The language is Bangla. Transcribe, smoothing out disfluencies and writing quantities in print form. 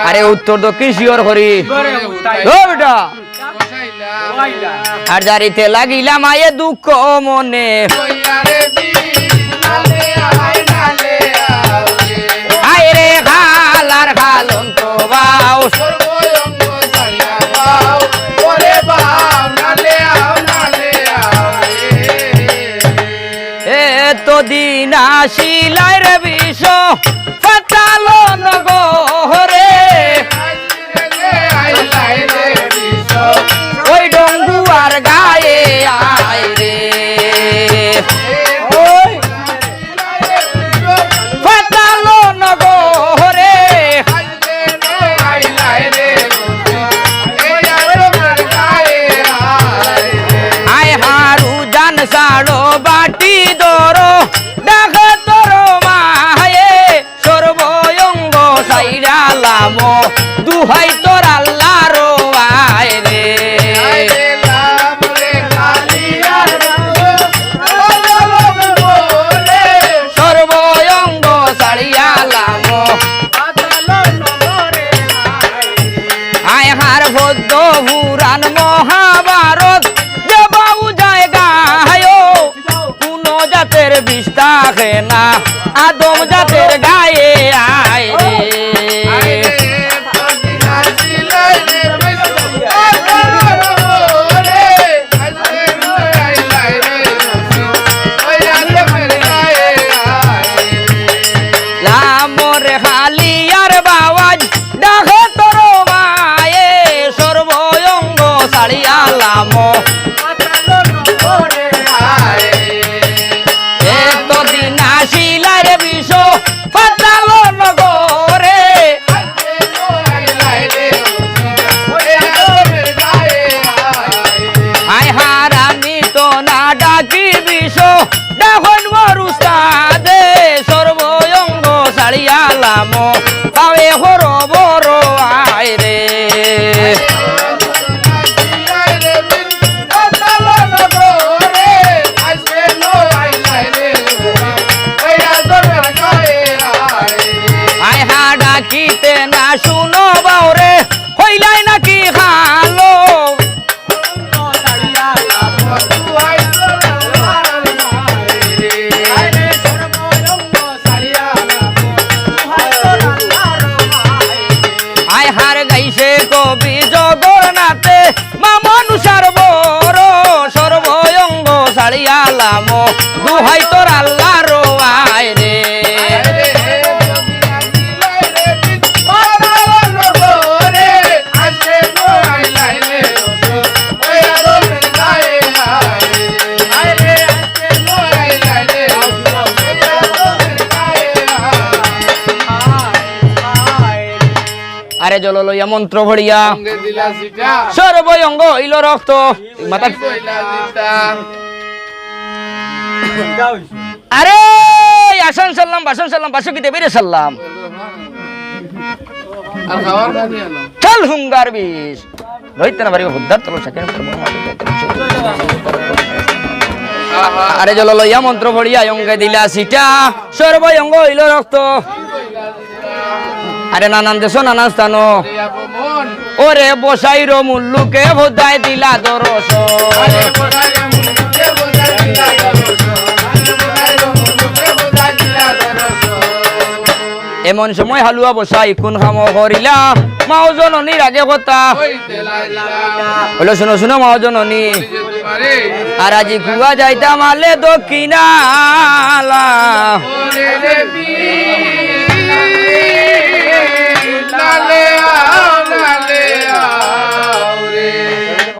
আরে উত্তর দক্ষিণ শিওর করি ও বেটা আর জারিতে লাগিলা মায়ে দুঃখ মনে আয় রে খালার খালন তো বাউ তো দিন আসিলাই রে বিষ ফাটালো নগরে ওই ডঙ্গুয়ার গায়ে আয় রে ফাটালো নগরে আয় হারু জান সাড়ো বাটি দরো ডাকে তোর মায়ে সর্বঙ্গ সাইরালাম দুহাই তোর আল্লাহর আয় রে সর্বঙ্গ সারিয়ালাম আয় হার ভদ্র পুরাণ মহাভারত যে বাবু যায় গায় কোন জাতের বিষ থাকে না আদম জাতের গায়ে আয় রে লামরে খালিয়ার বাওয়াজ ডাকে তোর মায়ে সর্বঙ্গ সারিয়ালাম এতদিন আসিলার বিষ ফাটালো নগরে আয় হার আমি তো না ডাকি বিষ ডাকন মরুস্তাদে সর্বঙ্গ সারিয়ালাম পাবে হর বড় আয় রে আয় হা ডাকিতে না শুনো বাউরে হইলাই নাকি খালো আয় হার গাইছে কবি জগন্নাথে মা মানুষার বড় সর্বঙ্গ সারিয়ালাম দুহাই তোর আল্লাহর আয় রে আরে জল লইয়া মন্ত্র ভরিয়া সর্বঙ্গ হইল রক্ত মাথা আরে আসন সাল্লাম বাসন সাল্লাম বাসকিতে বেরে সাল্লাম চল হুঙ্গার বিষ রইতে না পারিব হুদ্দার তল সেকেন্ড আরে জল লইয়া মন্ত্র ভরিয়া অঙ্গে দিলা সিটা সর্বঙ্গ হইল রক্ত আরে নানান দেশ নানান স্থান ওরে বসাইর মুল্লুকে ভোদাই দিলা দরস এমন সময় হালুয়া বসাই কোন খাম করিলা মাও জননীর আগে কথা হলো শুনো শুনো মাও জননী আর আজি কুয়া যাইতাম আলে দক্ষিণালা